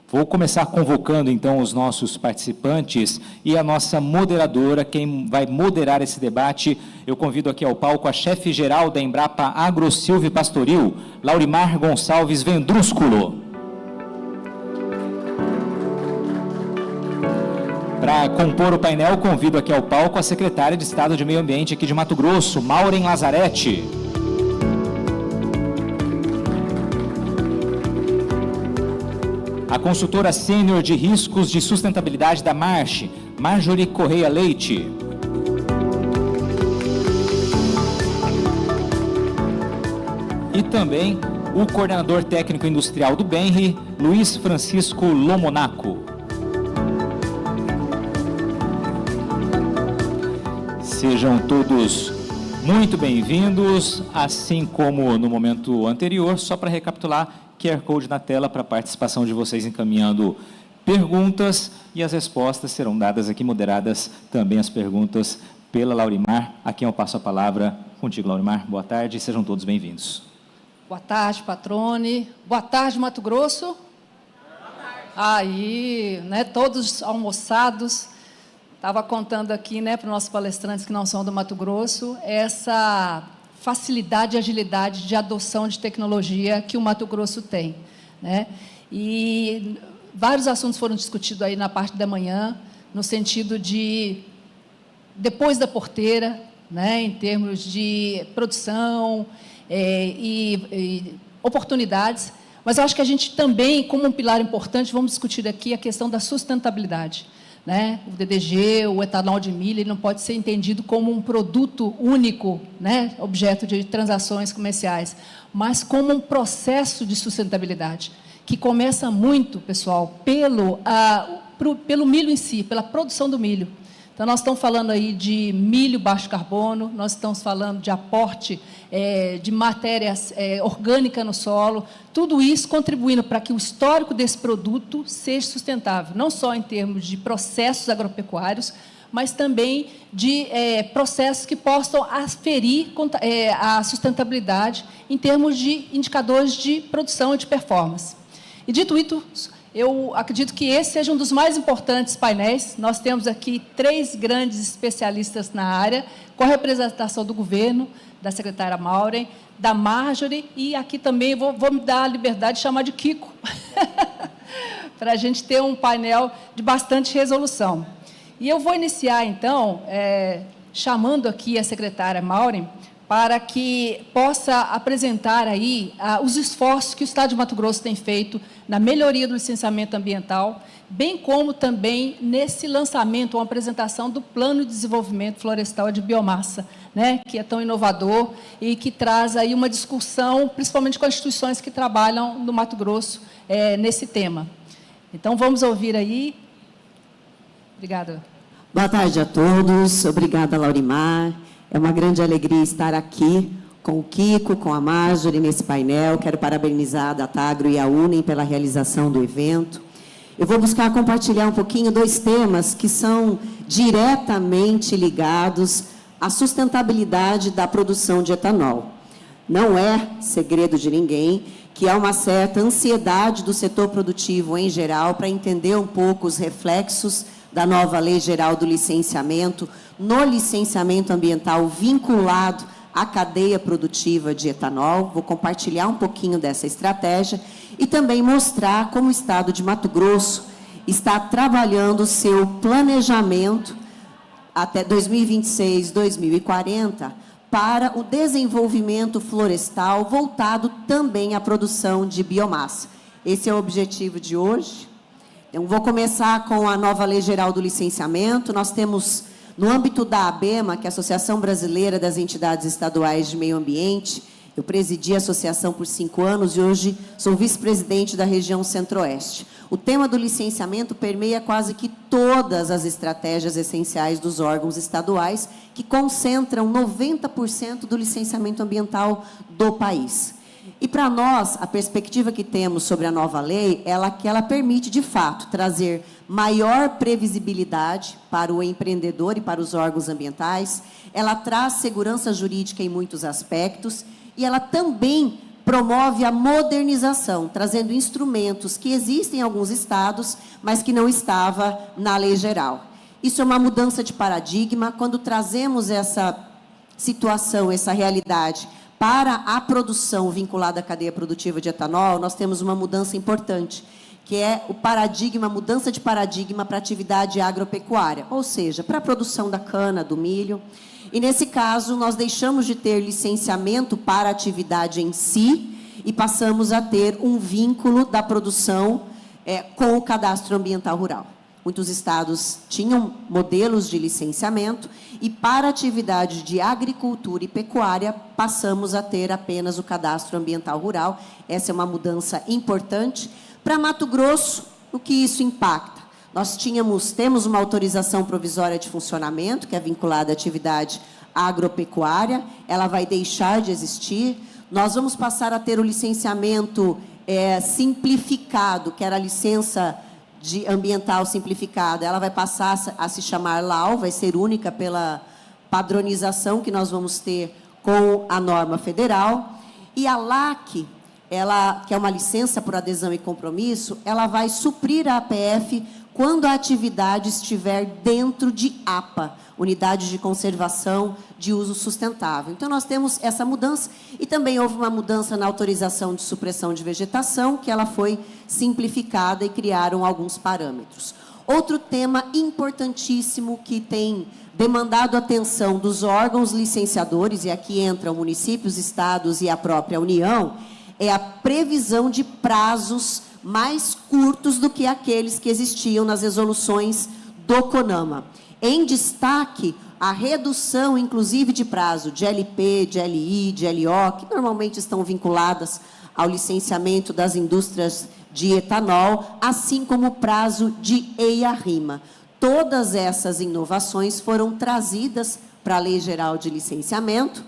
Vou começar convocando, então, os nossos participantes e a nossa moderadora, quem vai moderar esse debate. Eu convido aqui ao palco a chefe-geral da Embrapa Agro Silvio Pastoril, Laurimar Gonçalves Vendrúsculo. Para compor o painel, convido aqui ao palco a secretária de Estado de Meio Ambiente aqui de Mato Grosso, Maureen Lazzaretti. A consultora sênior de riscos de sustentabilidade da Marche, Marjorie Correia Leite. E também o coordenador técnico industrial do BENRE, Luiz Francisco Lomonaco. Sejam todos muito bem-vindos, assim como no momento anterior, só para recapitular, QR Code na tela para a participação de vocês encaminhando perguntas e as respostas serão dadas aqui, moderadas também as perguntas pela Laurimar. A quem eu passo a palavra, contigo, Laurimar. Boa tarde, sejam todos bem-vindos. Boa tarde, Patrone. Boa tarde, Mato Grosso. Boa tarde. Aí, né, todos almoçados. Estava contando aqui, né, para os nossos palestrantes que não são do Mato Grosso, essa facilidade e agilidade de adoção de tecnologia que o Mato Grosso tem, né? E vários assuntos foram discutidos aí na parte da manhã, no sentido de, depois da porteira, né, em termos de produção e oportunidades, mas eu acho que a gente também, como um pilar importante, vamos discutir aqui a questão da sustentabilidade. Né? O DDG, o etanol de milho, ele não pode ser entendido como um produto único, né? Objeto de transações comerciais, mas como um processo de sustentabilidade, que começa muito, pessoal, pelo milho em si, pela produção do milho. Então, nós estamos falando aí de milho baixo carbono, nós estamos falando de aporte de matéria orgânica no solo, tudo isso contribuindo para que o histórico desse produto seja sustentável, não só em termos de processos agropecuários, mas também de processos que possam aferir a sustentabilidade em termos de indicadores de produção e de performance. E, dito isso, eu acredito que esse seja um dos mais importantes painéis. Nós temos aqui 3 grandes especialistas na área, com a representação do governo, da secretária Maureen, da Marjorie, e aqui também vou me dar a liberdade de chamar de Kiko, para a gente ter um painel de bastante resolução. E eu vou iniciar, então, chamando aqui a secretária Maureen, para que possa apresentar aí os esforços que o Estado de Mato Grosso tem feito na melhoria do licenciamento ambiental, bem como também nesse lançamento, uma apresentação do Plano de Desenvolvimento Florestal de Biomassa, né, que é tão inovador e que traz aí uma discussão, principalmente com as instituições que trabalham no Mato Grosso nesse tema. Então, vamos ouvir aí. Obrigada. Boa tarde a todos. Obrigada, Laurimar. É uma grande alegria estar aqui com o Kiko, com a Marjorie, nesse painel. Quero parabenizar a Datagro e a UNEM pela realização do evento. Eu vou buscar compartilhar um pouquinho 2 temas que são diretamente ligados à sustentabilidade da produção de etanol. Não é segredo de ninguém que há uma certa ansiedade do setor produtivo em geral para entender um pouco os reflexos da nova Lei Geral do Licenciamento, no licenciamento ambiental vinculado à cadeia produtiva de etanol. Vou compartilhar um pouquinho dessa estratégia e também mostrar como o Estado de Mato Grosso está trabalhando o seu planejamento até 2026, 2040, para o desenvolvimento florestal voltado também à produção de biomassa. Esse é o objetivo de hoje. Então, vou começar com a nova Lei Geral do Licenciamento. Nós temos, no âmbito da ABEMA, que é a Associação Brasileira das Entidades Estaduais de Meio Ambiente, eu presidi a associação por 5 anos e hoje sou vice-presidente da região Centro-Oeste. O tema do licenciamento permeia quase que todas as estratégias essenciais dos órgãos estaduais, que concentram 90% do licenciamento ambiental do país. E, para nós, a perspectiva que temos sobre a nova lei é que ela permite, de fato, trazer maior previsibilidade para o empreendedor e para os órgãos ambientais, ela traz segurança jurídica em muitos aspectos, e ela também promove a modernização, trazendo instrumentos que existem em alguns estados, mas que não estava na lei geral. Isso é uma mudança de paradigma. Quando trazemos essa situação, essa realidade, para a produção vinculada à cadeia produtiva de etanol, nós temos uma mudança importante, que é o paradigma, mudança de paradigma para a atividade agropecuária, ou seja, para a produção da cana, do milho. E, nesse caso, nós deixamos de ter licenciamento para a atividade em si e passamos a ter um vínculo da produção com o cadastro ambiental rural. Muitos estados tinham modelos de licenciamento e, para a atividade de agricultura e pecuária, passamos a ter apenas o cadastro ambiental rural. Essa é uma mudança importante. Para Mato Grosso, o que isso impacta? Nós temos uma autorização provisória de funcionamento, que é vinculada à atividade agropecuária, ela vai deixar de existir. Nós vamos passar a ter o licenciamento simplificado, que era a licença ambiental simplificada, ela vai passar a se chamar LAU, vai ser única pela padronização que nós vamos ter com a norma federal. E a LAC, que é uma licença por adesão e compromisso, ela vai suprir a APF quando a atividade estiver dentro de APA, Unidade de Conservação de Uso Sustentável. Então, nós temos essa mudança e também houve uma mudança na autorização de supressão de vegetação, que ela foi simplificada e criaram alguns parâmetros. Outro tema importantíssimo que tem demandado a atenção dos órgãos licenciadores, e aqui entram municípios, estados e a própria União, é a previsão de prazos mais curtos do que aqueles que existiam nas resoluções do CONAMA. Em destaque, a redução, inclusive, de prazo de LP, de LI, de LO, que normalmente estão vinculadas ao licenciamento das indústrias de etanol, assim como o prazo de EIA-RIMA. Todas essas inovações foram trazidas para a Lei Geral de Licenciamento.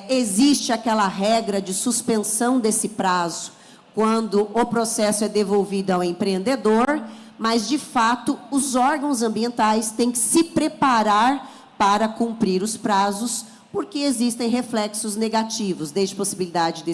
Existe aquela regra de suspensão desse prazo quando o processo é devolvido ao empreendedor, mas, de fato, os órgãos ambientais têm que se preparar para cumprir os prazos, porque existem reflexos negativos, desde possibilidade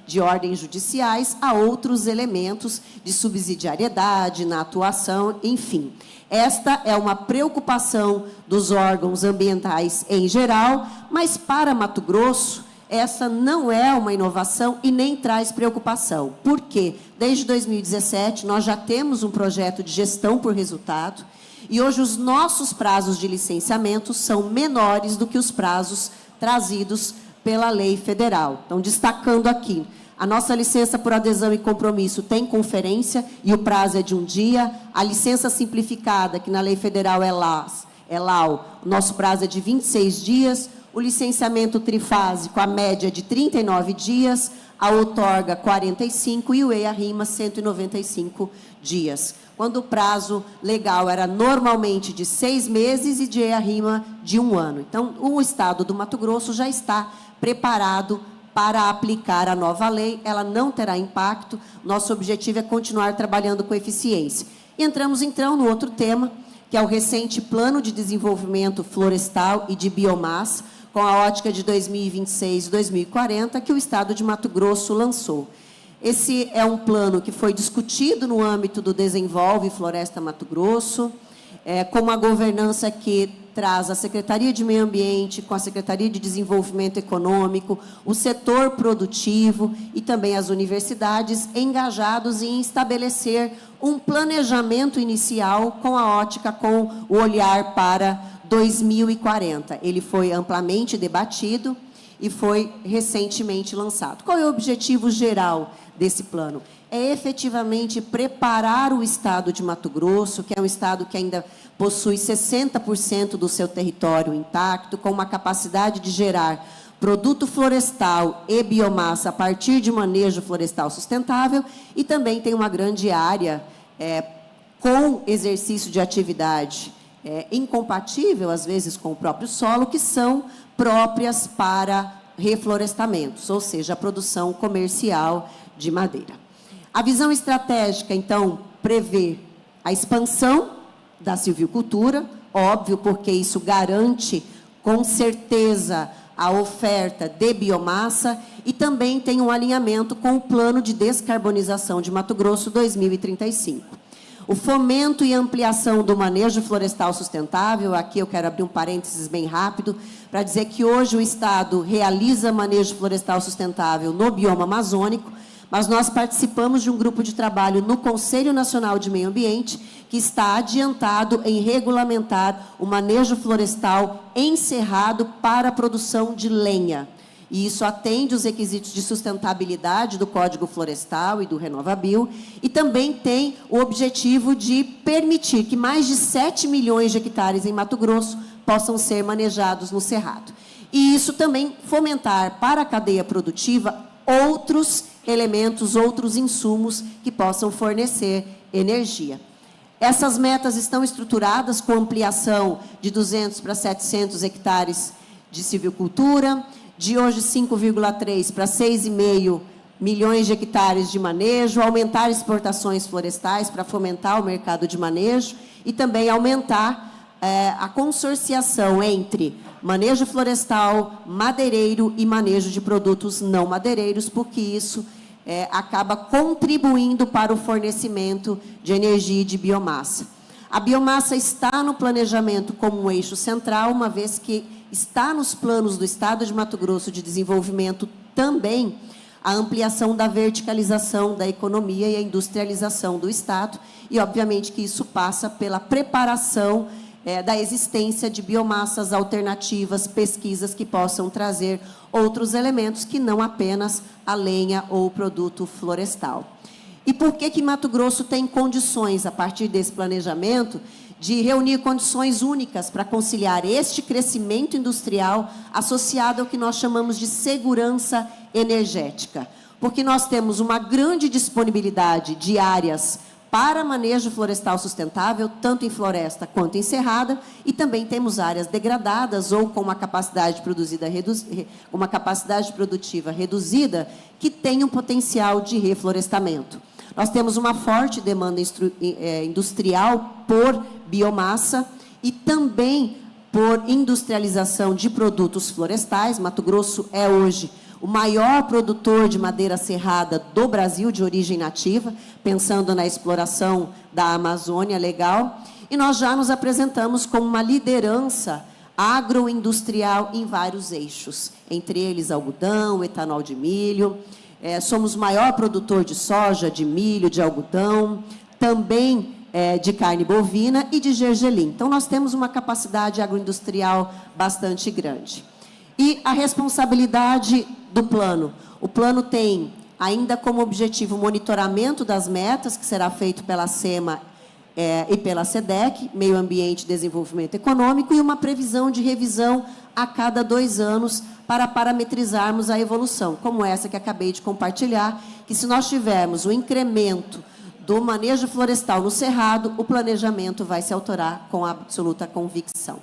de ordens judiciais a outros elementos de subsidiariedade na atuação, enfim. Esta é uma preocupação dos órgãos ambientais em geral, mas, para Mato Grosso, essa não é uma inovação e nem traz preocupação. Por quê? Desde 2017, nós já temos um projeto de gestão por resultado e hoje os nossos prazos de licenciamento são menores do que os prazos trazidos pela lei federal. Então, destacando aqui, a nossa licença por adesão e compromisso tem conferência e o prazo é de 1 dia. A licença simplificada, que na lei federal é LAU, o nosso prazo é de 26 dias. O licenciamento trifásico, a média de 39 dias, a outorga 45 e o EIA-RIMA 195 dias. Quando o prazo legal era normalmente de 6 meses e de EIA-RIMA de 1 ano. Então, o Estado do Mato Grosso já está preparado para aplicar a nova lei, ela não terá impacto, nosso objetivo é continuar trabalhando com eficiência. E entramos, então, no outro tema, que é o recente Plano de Desenvolvimento Florestal e de Biomassa, com a ótica de 2026 e 2040, que o Estado de Mato Grosso lançou. Esse é um plano que foi discutido no âmbito do Desenvolve Floresta Mato Grosso, com uma governança que traz a Secretaria de Meio Ambiente, com a Secretaria de Desenvolvimento Econômico, o setor produtivo e também as universidades engajados em estabelecer um planejamento inicial com a ótica, com o olhar para 2040. Ele foi amplamente debatido e foi recentemente lançado. Qual é o objetivo geral desse plano? É efetivamente preparar o Estado de Mato Grosso, que é um Estado que ainda possui 60% do seu território intacto, com uma capacidade de gerar produto florestal e biomassa a partir de manejo florestal sustentável, e também tem uma grande área com exercício de atividade incompatível, às vezes, com o próprio solo, que são próprias para reflorestamentos, ou seja, a produção comercial de madeira. A visão estratégica, então, prevê a expansão da silvicultura, óbvio, porque isso garante, com certeza, a oferta de biomassa e também tem um alinhamento com o Plano de Descarbonização de Mato Grosso 2035. O fomento e ampliação do manejo florestal sustentável, aqui eu quero abrir um parênteses bem rápido, para dizer que hoje o Estado realiza manejo florestal sustentável no bioma amazônico, mas nós participamos de um grupo de trabalho no Conselho Nacional de Meio Ambiente, que está adiantado em regulamentar o manejo florestal em cerrado para a produção de lenha. E isso atende os requisitos de sustentabilidade do Código Florestal e do RenovaBio, e também tem o objetivo de permitir que mais de 7 milhões de hectares em Mato Grosso possam ser manejados no cerrado. E isso também fomentar para a cadeia produtiva outros elementos, outros insumos que possam fornecer energia. Essas metas estão estruturadas com ampliação de 200 para 700 hectares de silvicultura, de hoje 5,3 para 6,5 milhões de hectares de manejo, aumentar exportações florestais para fomentar o mercado de manejo e também aumentar a consorciação entre manejo florestal, madeireiro e manejo de produtos não madeireiros, porque isso acaba contribuindo para o fornecimento de energia e de biomassa. A biomassa está no planejamento como um eixo central, uma vez que está nos planos do Estado de Mato Grosso de desenvolvimento também a ampliação da verticalização da economia e a industrialização do Estado, e obviamente que isso passa pela preparação da existência de biomassas alternativas, pesquisas que possam trazer outros elementos que não apenas a lenha ou o produto florestal. E por que Mato Grosso tem condições, a partir desse planejamento, de reunir condições únicas para conciliar este crescimento industrial associado ao que nós chamamos de segurança energética? Porque nós temos uma grande disponibilidade de áreas para manejo florestal sustentável, tanto em floresta quanto em cerrada, e também temos áreas degradadas ou com uma capacidade produtiva reduzida, que tem um potencial de reflorestamento. Nós temos uma forte demanda industrial por biomassa e também por industrialização de produtos florestais. Mato Grosso é hoje o maior produtor de madeira serrada do Brasil, de origem nativa, pensando na exploração da Amazônia legal. E nós já nos apresentamos como uma liderança agroindustrial em vários eixos, entre eles algodão, etanol de milho. Somos o maior produtor de soja, de milho, de algodão, também de carne bovina e de gergelim. Então, nós temos uma capacidade agroindustrial bastante grande. E a responsabilidade do plano. O plano tem ainda como objetivo o monitoramento das metas, que será feito pela SEMA e pela SEDEC, Meio Ambiente e Desenvolvimento Econômico, e uma previsão de revisão a cada 2 anos para parametrizarmos a evolução, como essa que acabei de compartilhar, que se nós tivermos o incremento do manejo florestal no cerrado, o planejamento vai se alterar com absoluta convicção.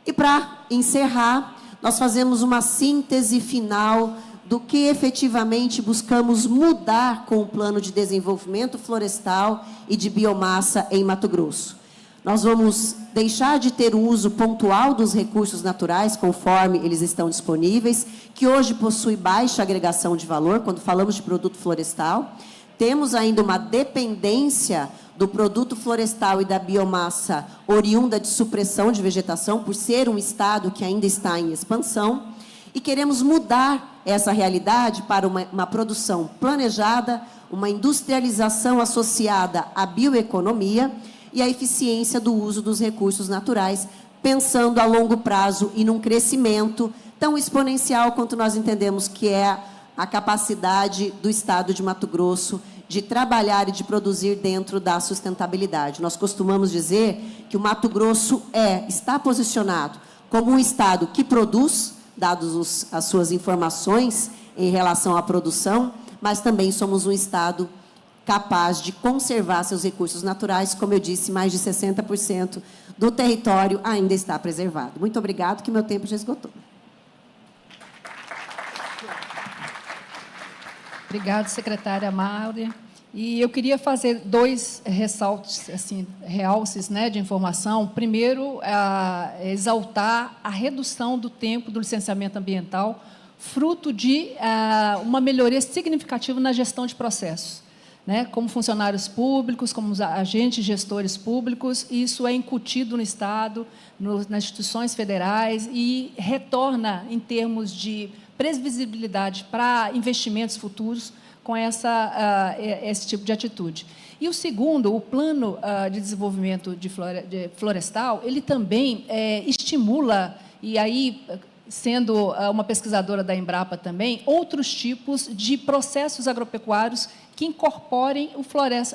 E para encerrar, nós fazemos uma síntese final do que efetivamente buscamos mudar com o Plano de Desenvolvimento Florestal e de Biomassa em Mato Grosso. Nós vamos deixar de ter o uso pontual dos recursos naturais, conforme eles estão disponíveis, que hoje possui baixa agregação de valor, quando falamos de produto florestal. Temos ainda uma dependência do produto florestal e da biomassa oriunda de supressão de vegetação, por ser um estado que ainda está em expansão, e queremos mudar essa realidade para uma produção planejada, uma industrialização associada à bioeconomia e à eficiência do uso dos recursos naturais, pensando a longo prazo e num crescimento tão exponencial quanto nós entendemos que é a capacidade do Estado de Mato Grosso de trabalhar e de produzir dentro da sustentabilidade. Nós costumamos dizer que o Mato Grosso está posicionado como um Estado que produz, dados as suas informações em relação à produção, mas também somos um Estado capaz de conservar seus recursos naturais. Como eu disse, mais de 60% do território ainda está preservado. Muito obrigado, que meu tempo já esgotou. Obrigada, secretária Maure. E eu queria fazer 2 ressaltos, assim, realces, né, de informação. Primeiro, exaltar a redução do tempo do licenciamento ambiental, fruto de uma melhoria significativa na gestão de processos, né, como funcionários públicos, como agentes gestores públicos. Isso é incutido no Estado, nas instituições federais e retorna em termos de previsibilidade para investimentos futuros com esse tipo de atitude. E o segundo, o Plano de Desenvolvimento Florestal, ele também estimula, e aí, sendo uma pesquisadora da Embrapa também, outros tipos de processos agropecuários que incorporem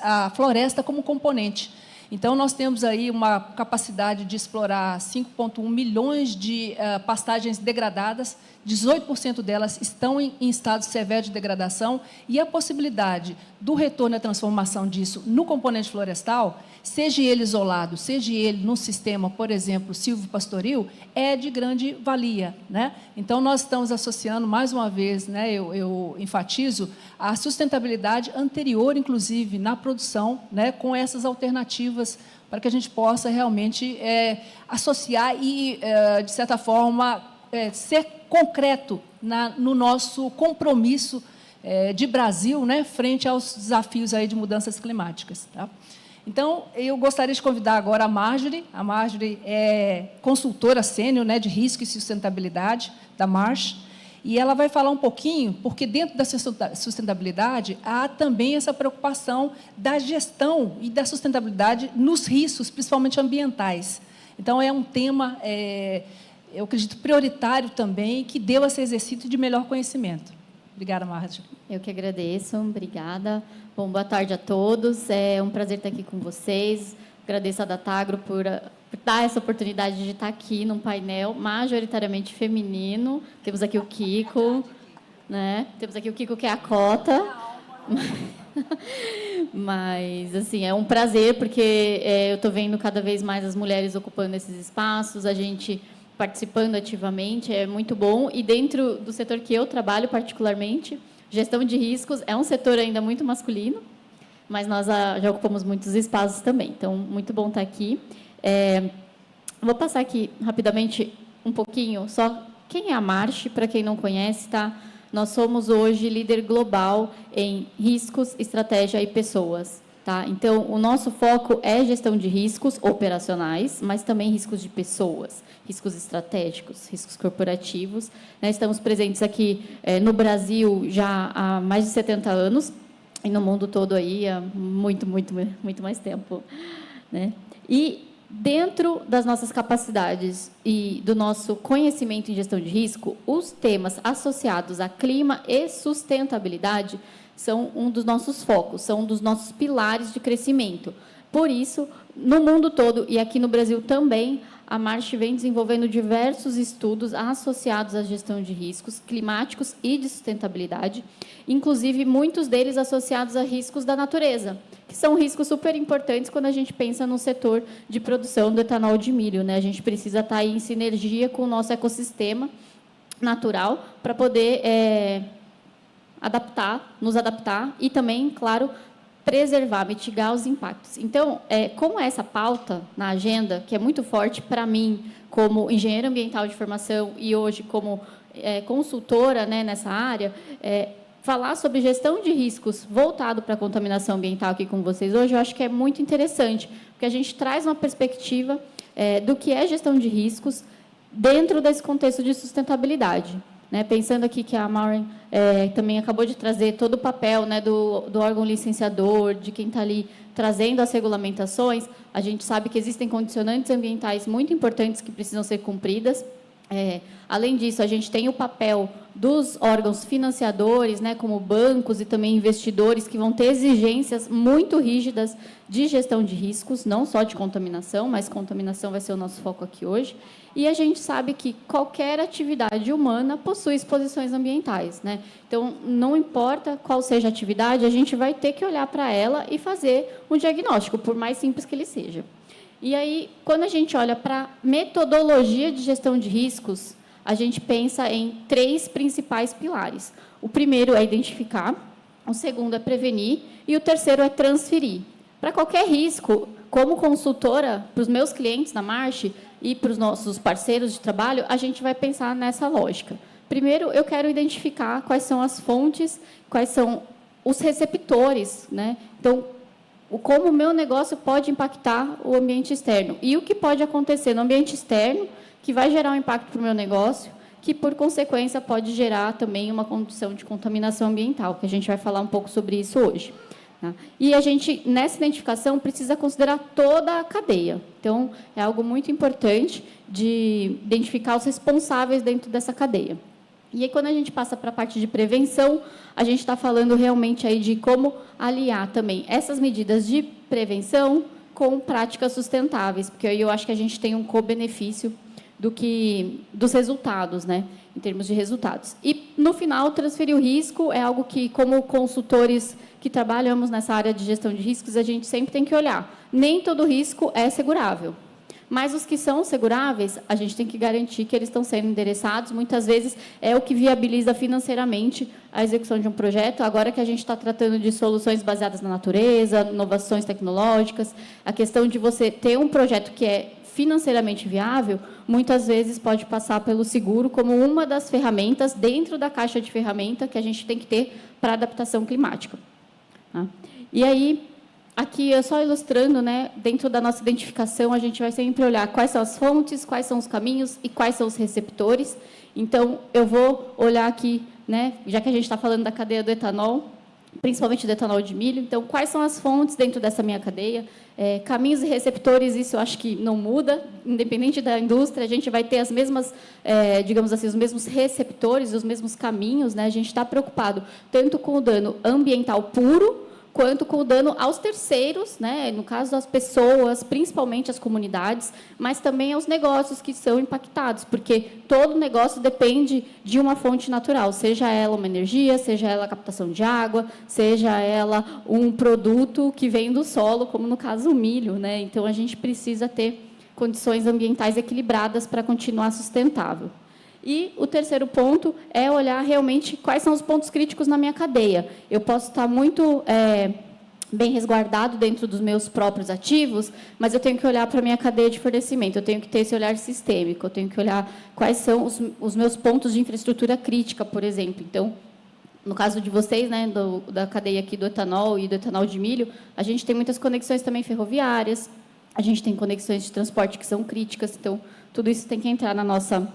a floresta como componente. Então, nós temos aí uma capacidade de explorar 5,1 milhões de pastagens degradadas, 18% delas estão em estado severo de degradação, e a possibilidade do retorno e a transformação disso no componente florestal, seja ele isolado, seja ele num sistema, por exemplo, silvopastoril, é de grande valia, né? Então, nós estamos associando, mais uma vez, né, eu enfatizo, a sustentabilidade anterior, inclusive, na produção, né, com essas alternativas, para que a gente possa realmente associar e, de certa forma, ser concreto no nosso compromisso de Brasil, né, frente aos desafios aí de mudanças climáticas. Tá? Então, eu gostaria de convidar agora a Marjorie. A Marjorie é consultora sênior, né, de risco e sustentabilidade da Marsh, e ela vai falar um pouquinho, porque dentro da sustentabilidade há também essa preocupação da gestão e da sustentabilidade nos riscos, principalmente ambientais. Então, é um tema, eu acredito, prioritário também, que deu a esse exercício de melhor conhecimento. Obrigada, Marjorie. Eu que agradeço, obrigada. Bom, boa tarde a todos, é um prazer estar aqui com vocês. Agradeço a Datagro por dar essa oportunidade de estar aqui num painel majoritariamente feminino. Temos aqui o Kiko, né? Temos aqui o Kiko, que é a cota. Mas, assim, é um prazer, porque eu estou vendo cada vez mais as mulheres ocupando esses espaços, a gente participando ativamente, é muito bom. E dentro do setor que eu trabalho particularmente, gestão de riscos, é um setor ainda muito masculino, mas nós já ocupamos muitos espaços também. Então, muito bom estar aqui. Vou passar aqui rapidamente um pouquinho, só quem é a Marsh, para quem não conhece, tá? Nós somos hoje líder global em riscos, estratégia e pessoas. Tá? Então, o nosso foco é gestão de riscos operacionais, mas também riscos de pessoas, riscos estratégicos, riscos corporativos. Nós estamos presentes aqui no Brasil já há mais de 70 anos, e no mundo todo aí há muito mais tempo, né? E dentro das nossas capacidades e do nosso conhecimento em gestão de risco, os temas associados a clima e sustentabilidade são um dos nossos focos, são um dos nossos pilares de crescimento. Por isso, no mundo todo e aqui no Brasil também, a Marsh vem desenvolvendo diversos estudos associados à gestão de riscos climáticos e de sustentabilidade, inclusive muitos deles associados a riscos da natureza, que são riscos super importantes quando a gente pensa no setor de produção do etanol de milho, né? A gente precisa estar aí em sinergia com o nosso ecossistema natural para poder nos adaptar e também, claro, preservar, mitigar os impactos. Então, como essa pauta na agenda, que é muito forte para mim, como engenheira ambiental de formação e hoje como consultora, né, nessa área, falar sobre gestão de riscos voltado para a contaminação ambiental aqui com vocês hoje, eu acho que é muito interessante, porque a gente traz uma perspectiva do que é gestão de riscos dentro desse contexto de sustentabilidade. Né, pensando aqui que a Maureen também acabou de trazer todo o papel, né, do órgão licenciador, de quem está ali trazendo as regulamentações, a gente sabe que existem condicionantes ambientais muito importantes que precisam ser cumpridas. Além disso, a gente tem o papel dos órgãos financiadores, né, como bancos e também investidores, que vão ter exigências muito rígidas de gestão de riscos, não só de contaminação, mas contaminação vai ser o nosso foco aqui hoje. E a gente sabe que qualquer atividade humana possui exposições ambientais, né? Então, não importa qual seja a atividade, a gente vai ter que olhar para ela e fazer um diagnóstico, por mais simples que ele seja. E aí, quando a gente olha para a metodologia de gestão de riscos, a gente pensa em 3 principais pilares. O primeiro é identificar, o segundo é prevenir e o terceiro é transferir. Para qualquer risco, como consultora, para os meus clientes na March e para os nossos parceiros de trabalho, a gente vai pensar nessa lógica. Primeiro, eu quero identificar quais são as fontes, quais são os receptores, né? Então, como o meu negócio pode impactar o ambiente externo e o que pode acontecer no ambiente externo que vai gerar um impacto para o meu negócio, que, por consequência, pode gerar também uma condição de contaminação ambiental, que a gente vai falar um pouco sobre isso hoje. Tá? E a gente, nessa identificação, precisa considerar toda a cadeia. Então, é algo muito importante de identificar os responsáveis dentro dessa cadeia. E aí, quando a gente passa para a parte de prevenção, a gente está falando realmente aí de como aliar também essas medidas de prevenção com práticas sustentáveis, porque aí eu acho que a gente tem um co-benefício dos resultados, né, em termos de resultados. E, no final, transferir o risco é algo que, como consultores que trabalhamos nessa área de gestão de riscos, a gente sempre tem que olhar. Nem todo risco é segurável. Mas os que são seguráveis, a gente tem que garantir que eles estão sendo endereçados. Muitas vezes é o que viabiliza financeiramente a execução de um projeto. Agora que a gente está tratando de soluções baseadas na natureza, inovações tecnológicas, a questão de você ter um projeto que é financeiramente viável, muitas vezes pode passar pelo seguro como uma das ferramentas dentro da caixa de ferramenta que a gente tem que ter para adaptação climática. E aí, aqui, só ilustrando, né, dentro da nossa identificação, a gente vai sempre olhar quais são as fontes, quais são os caminhos e quais são os receptores. Então, eu vou olhar aqui, né, já que a gente está falando da cadeia do etanol, principalmente do etanol de milho, então, quais são as fontes dentro dessa minha cadeia? Caminhos e receptores, isso eu acho que não muda, independente da indústria, a gente vai ter as mesmas, digamos assim, os mesmos receptores, os mesmos caminhos, né? A gente está preocupado tanto com o dano ambiental puro, quanto com o dano aos terceiros, né? No caso das pessoas, principalmente as comunidades, mas também aos negócios que são impactados, porque todo negócio depende de uma fonte natural, seja ela uma energia, seja ela a captação de água, seja ela um produto que vem do solo, como no caso o milho, né? Então, a gente precisa ter condições ambientais equilibradas para continuar sustentável. E o terceiro ponto é olhar realmente quais são os pontos críticos na minha cadeia. Eu posso estar muito bem resguardado dentro dos meus próprios ativos, mas eu tenho que olhar para a minha cadeia de fornecimento, eu tenho que ter esse olhar sistêmico, eu tenho que olhar quais são os meus pontos de infraestrutura crítica, por exemplo. Então, no caso de vocês, né, da cadeia aqui do etanol e do etanol de milho, a gente tem muitas conexões também ferroviárias, a gente tem conexões de transporte que são críticas, então, tudo isso tem que entrar na nossa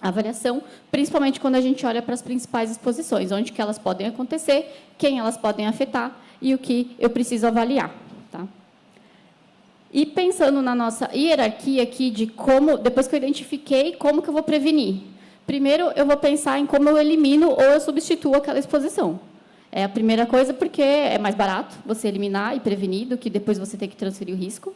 avaliação, principalmente quando a gente olha para as principais exposições, onde que elas podem acontecer, quem elas podem afetar e o que eu preciso avaliar. Tá? E pensando na nossa hierarquia aqui de como, depois que eu identifiquei, como que eu vou prevenir? Primeiro, eu vou pensar em como eu elimino ou eu substituo aquela exposição. É a primeira coisa, porque é mais barato você eliminar e prevenir do que depois você ter que transferir o risco.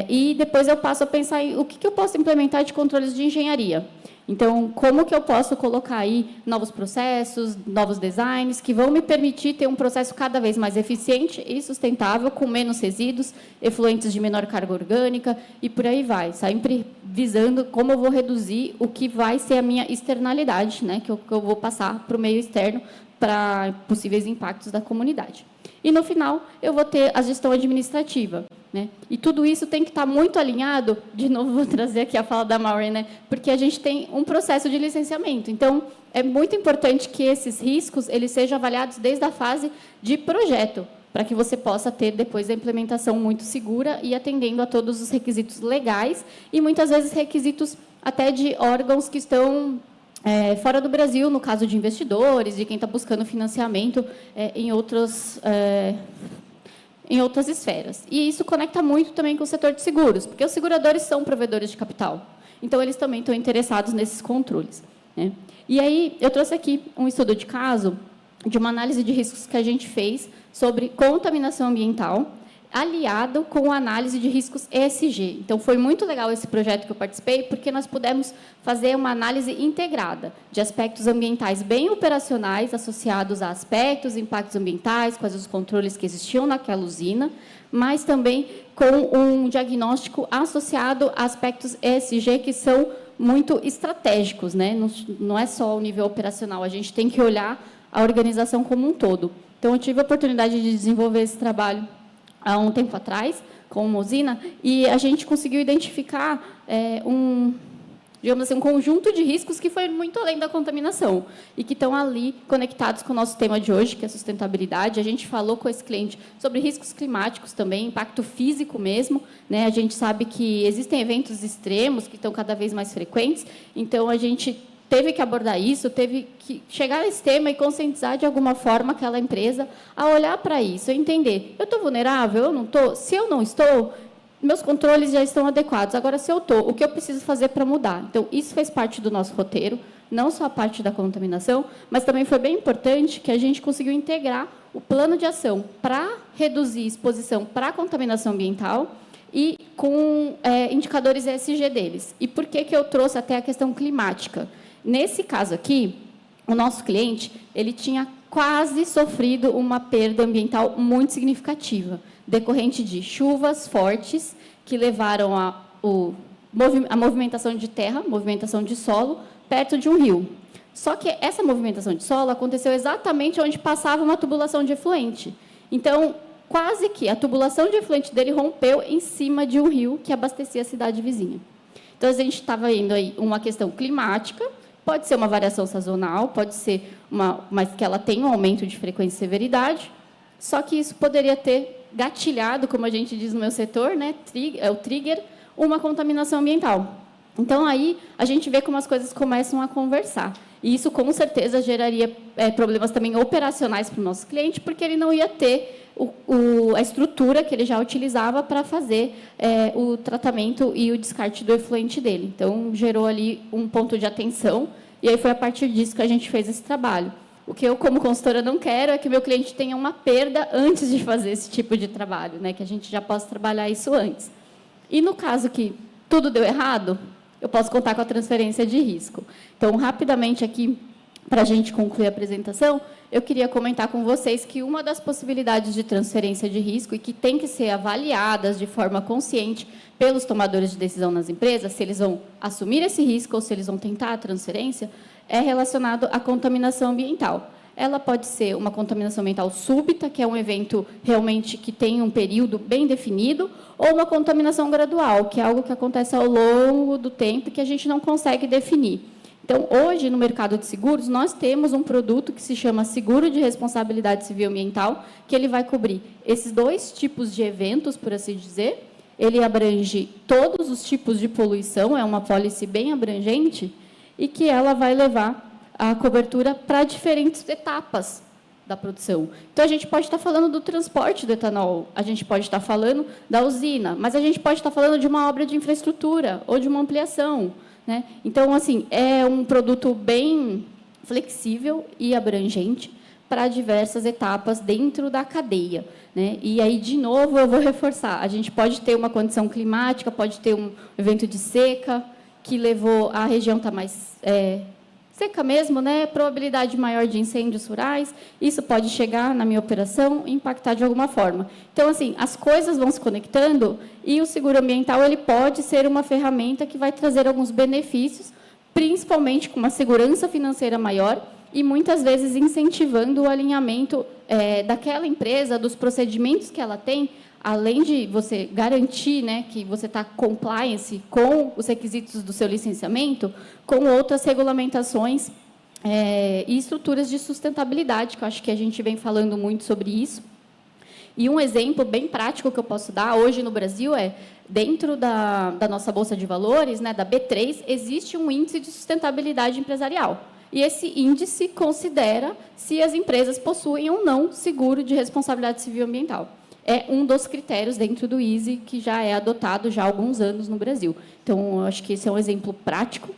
E depois eu passo a pensar em o que eu posso implementar de controles de engenharia. Então, como que eu posso colocar aí novos processos, novos designs, que vão me permitir ter um processo cada vez mais eficiente e sustentável, com menos resíduos, efluentes de menor carga orgânica, e por aí vai, sempre visando como eu vou reduzir o que vai ser a minha externalidade, né, que eu vou passar para o meio externo, para possíveis impactos da comunidade. E, no final, eu vou ter a gestão administrativa. Né? E tudo isso tem que estar muito alinhado, de novo vou trazer aqui a fala da Maureen, né? Porque a gente tem um processo de licenciamento. Então, é muito importante que esses riscos eles sejam avaliados desde a fase de projeto, para que você possa ter depois a implementação muito segura e atendendo a todos os requisitos legais e, muitas vezes, requisitos até de órgãos que estão fora do Brasil, no caso de investidores, de quem está buscando financiamento em outras esferas. E isso conecta muito também com o setor de seguros, porque os seguradores são provedores de capital. Então, eles também estão interessados nesses controles. Né? E aí, eu trouxe aqui um estudo de caso de uma análise de riscos que a gente fez sobre contaminação ambiental, aliado com a análise de riscos ESG. Então, foi muito legal esse projeto que eu participei, porque nós pudemos fazer uma análise integrada de aspectos ambientais bem operacionais, associados a aspectos, impactos ambientais, quais os controles que existiam naquela usina, mas também com um diagnóstico associado a aspectos ESG que são muito estratégicos, né? Não é só o nível operacional, a gente tem que olhar a organização como um todo. Então, eu tive a oportunidade de desenvolver esse trabalho há um tempo atrás, com uma usina, e a gente conseguiu identificar digamos assim, um conjunto de riscos que foi muito além da contaminação e que estão ali conectados com o nosso tema de hoje, que é a sustentabilidade. A gente falou com esse cliente sobre riscos climáticos também, impacto físico mesmo, né? A gente sabe que existem eventos extremos que estão cada vez mais frequentes, então a gente teve que abordar isso, teve que chegar nesse tema e conscientizar de alguma forma aquela empresa a olhar para isso, a entender, eu estou vulnerável, eu não estou? Se eu não estou, meus controles já estão adequados. Agora, se eu estou, o que eu preciso fazer para mudar? Então, isso fez parte do nosso roteiro, não só a parte da contaminação, mas também foi bem importante que a gente conseguiu integrar o plano de ação para reduzir exposição para a contaminação ambiental e com indicadores ESG deles. E por que eu trouxe até a questão climática? Nesse caso aqui, o nosso cliente ele tinha quase sofrido uma perda ambiental muito significativa, decorrente de chuvas fortes que levaram a movimentação de terra, movimentação de solo, perto de um rio. Só que essa movimentação de solo aconteceu exatamente onde passava uma tubulação de efluente. Então, quase que a tubulação de efluente dele rompeu em cima de um rio que abastecia a cidade vizinha. Então, a gente estava indo aí uma questão climática, pode ser uma variação sazonal, pode ser mas que ela tem um aumento de frequência e severidade, só que isso poderia ter gatilhado, como a gente diz no meu setor, né, é o trigger, uma contaminação ambiental. Então, aí, a gente vê como as coisas começam a conversar. E isso, com certeza, geraria problemas também operacionais para o nosso cliente, porque ele não ia ter a estrutura que ele já utilizava para fazer o tratamento e o descarte do efluente dele. Então, gerou ali um ponto de atenção, e aí foi a partir disso que a gente fez esse trabalho. O que eu, como consultora, não quero é que o meu cliente tenha uma perda antes de fazer esse tipo de trabalho, né? Que a gente já possa trabalhar isso antes. E, no caso que tudo deu errado, eu posso contar com a transferência de risco. Então, rapidamente aqui, para a gente concluir a apresentação, eu queria comentar com vocês que uma das possibilidades de transferência de risco e que tem que ser avaliadas de forma consciente pelos tomadores de decisão nas empresas, se eles vão assumir esse risco ou se eles vão tentar a transferência, é relacionado à contaminação ambiental. Ela pode ser uma contaminação ambiental súbita, que é um evento realmente que tem um período bem definido, ou uma contaminação gradual, que é algo que acontece ao longo do tempo e que a gente não consegue definir. Então, hoje, no mercado de seguros, nós temos um produto que se chama Seguro de Responsabilidade Civil Ambiental, que ele vai cobrir esses dois tipos de eventos, por assim dizer. Ele abrange todos os tipos de poluição, é uma pólice bem abrangente, e que ela vai levar a cobertura para diferentes etapas da produção. Então, a gente pode estar falando do transporte do etanol, a gente pode estar falando da usina, mas a gente pode estar falando de uma obra de infraestrutura ou de uma ampliação, né? Então, assim, é um produto bem flexível e abrangente para diversas etapas dentro da cadeia, né? E aí, de novo, eu vou reforçar, a gente pode ter uma condição climática, pode ter um evento de seca, que levou a região estar mais seca mesmo, né? Probabilidade maior de incêndios rurais, isso pode chegar na minha operação e impactar de alguma forma. Então, assim, as coisas vão se conectando e o seguro ambiental ele pode ser uma ferramenta que vai trazer alguns benefícios, principalmente com uma segurança financeira maior e, muitas vezes, incentivando o alinhamento daquela empresa, dos procedimentos que ela tem, além de você garantir, né, que você está compliance com os requisitos do seu licenciamento, com outras regulamentações e estruturas de sustentabilidade, que eu acho que a gente vem falando muito sobre isso. E um exemplo bem prático que eu posso dar hoje no Brasil dentro da nossa Bolsa de Valores, né, da B3, existe um índice de sustentabilidade empresarial. E esse índice considera se as empresas possuem ou não seguro de responsabilidade civil ambiental. É um dos critérios dentro do ISE que já é adotado já há alguns anos no Brasil. Então, eu acho que esse é um exemplo prático.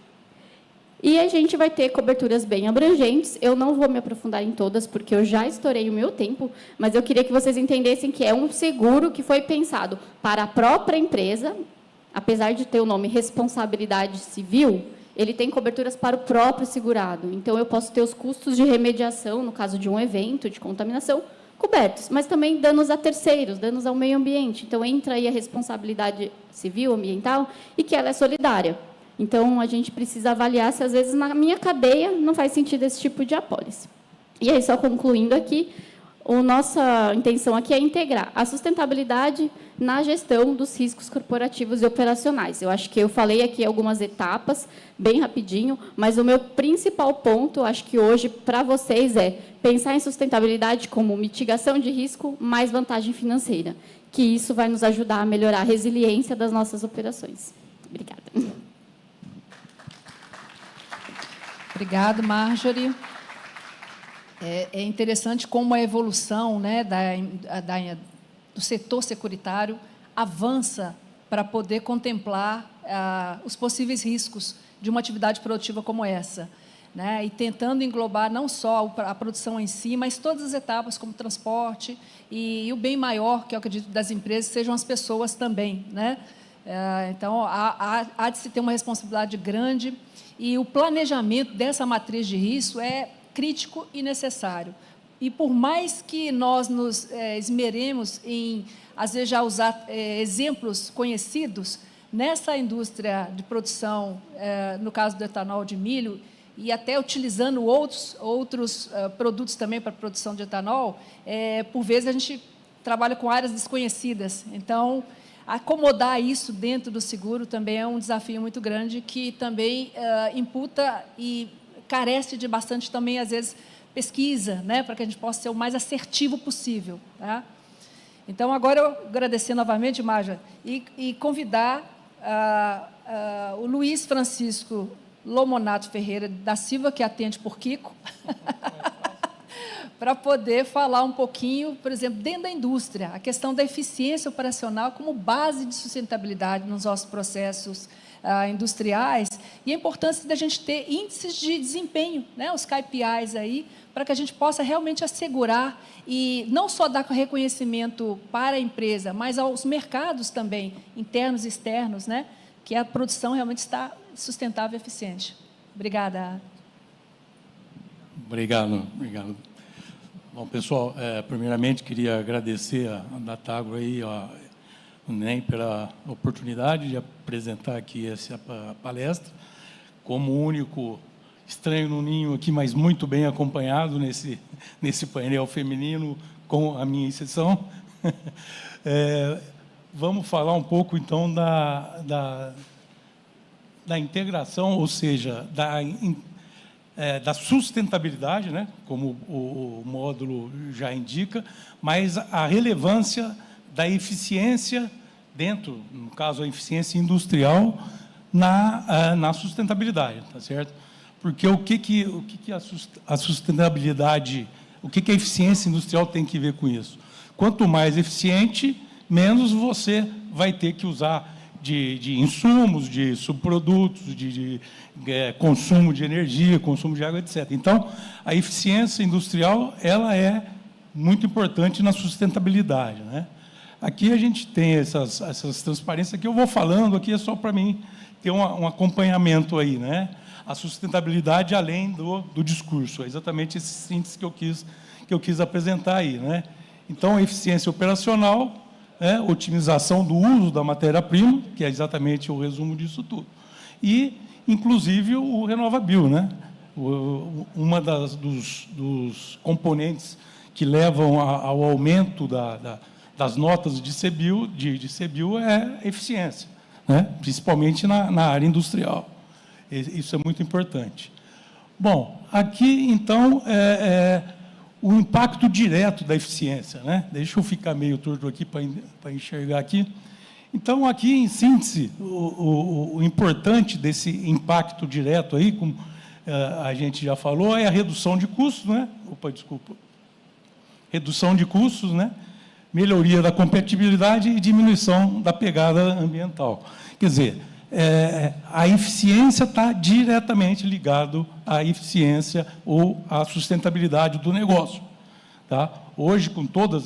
E a gente vai ter coberturas bem abrangentes. Eu não vou me aprofundar em todas, porque eu já estourei o meu tempo, mas eu queria que vocês entendessem que é um seguro que foi pensado para a própria empresa, apesar de ter o nome responsabilidade civil, ele tem coberturas para o próprio segurado. Então, eu posso ter os custos de remediação, no caso de um evento de contaminação, cobertos, mas também danos a terceiros, danos ao meio ambiente. Então, entra aí a responsabilidade civil, ambiental, e que ela é solidária. Então, a gente precisa avaliar se, às vezes, na minha cadeia não faz sentido esse tipo de apólice. E aí, só concluindo aqui, A nossa intenção aqui é integrar a sustentabilidade na gestão dos riscos corporativos e operacionais. Eu acho que eu falei aqui algumas etapas, bem rapidinho, mas o meu principal ponto, acho que hoje, para vocês, é pensar em sustentabilidade como mitigação de risco mais vantagem financeira, que isso vai nos ajudar a melhorar a resiliência das nossas operações. Obrigada. Obrigado, Marjorie. É interessante como a evolução, né, do setor securitário avança para poder contemplar os possíveis riscos de uma atividade produtiva como essa, né, e tentando englobar não só a produção em si, mas todas as etapas, como transporte e o bem maior, que eu acredito das empresas, sejam as pessoas também, né? Então, há de se ter uma responsabilidade grande, e o planejamento dessa matriz de risco é crítico e necessário. E, por mais que nós nos esmeremos em, às vezes, já usar exemplos conhecidos, nessa indústria de produção, no caso do etanol de milho, e até utilizando outros produtos também para a produção de etanol, por vezes a gente trabalha com áreas desconhecidas. Então, acomodar isso dentro do seguro também é um desafio muito grande, que também imputa e carece de bastante também, às vezes, pesquisa, né, para que a gente possa ser o mais assertivo possível. Tá? Então, agora eu agradecer novamente, Marja, e convidar o Luiz Francisco Lomonato Ferreira da Silva, que atende por Kiko, para poder falar um pouquinho, por exemplo, dentro da indústria, a questão da eficiência operacional como base de sustentabilidade nos nossos processos industriais, e a importância da gente ter índices de desempenho, né, os KPIs aí, para que a gente possa realmente assegurar e não só dar reconhecimento para a empresa, mas aos mercados também, internos e externos, né, que a produção realmente está sustentável e eficiente. Obrigada. Obrigado. Bom, pessoal, primeiramente queria agradecer a Datagro aí, nem pela oportunidade de apresentar aqui essa palestra, como o único estranho no ninho aqui, mas muito bem acompanhado nesse painel feminino, com a minha exceção. Vamos falar um pouco, então, da integração, ou seja, da sustentabilidade, né, como o módulo já indica, mas a relevância da eficiência dentro, no caso, a eficiência industrial na sustentabilidade, tá certo? Porque o que a sustentabilidade, o que a eficiência industrial tem que ver com isso? Quanto mais eficiente, menos você vai ter que usar de insumos, de subprodutos, de consumo de energia, consumo de água, etc. Então, a eficiência industrial, ela é muito importante na sustentabilidade, né? Aqui a gente tem essas transparências que eu vou falando, aqui é só para mim ter um acompanhamento aí, né? A sustentabilidade além do discurso, é exatamente esse síntese que eu quis apresentar aí, né? Então, a eficiência operacional, otimização do uso da matéria-prima, que é exatamente o resumo disso tudo. E, inclusive, o RenovaBio, né? Uma dos componentes que levam ao aumento das notas de CBIO é a eficiência, né? Principalmente na área industrial. Isso é muito importante. Bom, aqui, então, o impacto direto da eficiência, né? Deixa eu ficar meio torto aqui para enxergar aqui. Então, aqui, em síntese, o importante desse impacto direto aí, como a gente já falou, é a redução de custos, né? Redução de custos, né? Melhoria da competitividade e diminuição da pegada ambiental. Quer dizer, a eficiência está diretamente ligado à eficiência ou à sustentabilidade do negócio. Tá? Hoje, com todas,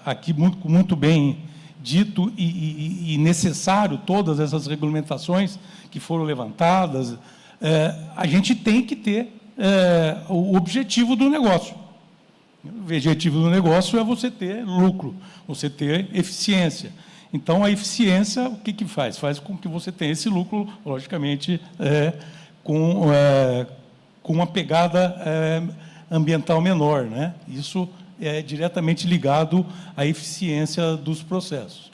aqui muito bem dito e necessário, todas essas regulamentações que foram levantadas, a gente tem que ter o objetivo do negócio. O objetivo do negócio é você ter lucro, você ter eficiência. Então, a eficiência, o que faz? Faz com que você tenha esse lucro, logicamente, com uma pegada ambiental menor, né? Isso diretamente ligado à eficiência dos processos.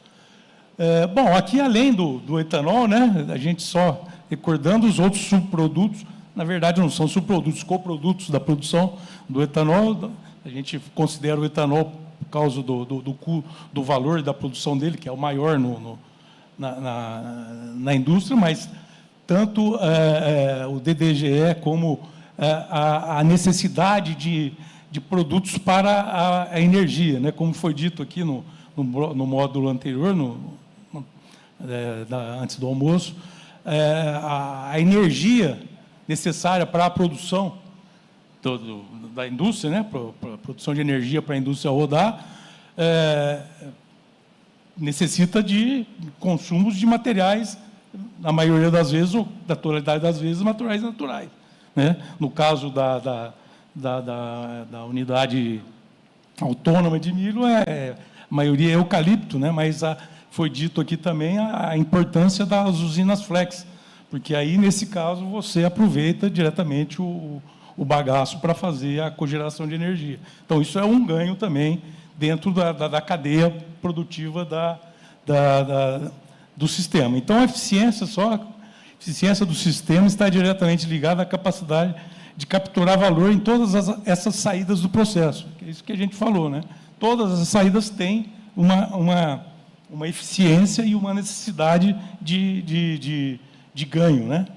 Bom, aqui além do etanol, né, a gente só recordando os outros subprodutos, na verdade não são subprodutos, coprodutos da produção do etanol, a gente considera o etanol por causa do valor da produção dele, que é o maior na indústria, mas tanto o DDGE como a necessidade de produtos para a energia, né, como foi dito aqui no módulo anterior, antes do almoço, a energia necessária para a produção da indústria, né, para a produção de energia para a indústria rodar, necessita de consumos de materiais, na maioria das vezes, ou da totalidade das vezes, materiais naturais. Né? No caso da unidade autônoma de milho, a maioria é eucalipto, né? Mas foi dito aqui também a importância das usinas flex, porque aí, nesse caso, você aproveita diretamente o bagaço para fazer a cogeração de energia. Então, isso é um ganho também dentro da cadeia produtiva do sistema. Então, a eficiência do sistema está diretamente ligada à capacidade de capturar valor em todas essas saídas do processo. É isso que a gente falou, né? Todas as saídas têm uma eficiência e uma necessidade de ganho, né?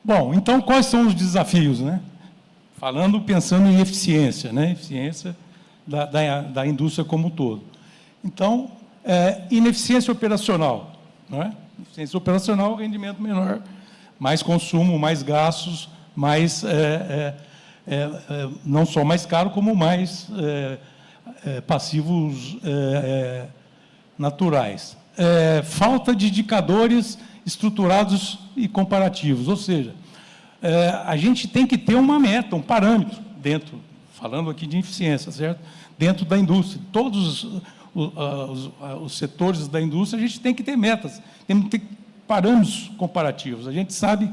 Bom, então, quais são os desafios, né? Pensando em eficiência, né? Eficiência da indústria como um todo. Então, ineficiência operacional, não é? Eficiência operacional, rendimento menor, mais consumo, mais gastos, mais, não só mais caro, como mais passivos naturais. Falta de indicadores estruturados e comparativos, ou seja, a gente tem que ter uma meta, um parâmetro dentro, falando aqui de eficiência, certo? Dentro da indústria, todos os setores da indústria, a gente tem que ter metas, tem que ter parâmetros comparativos. A gente sabe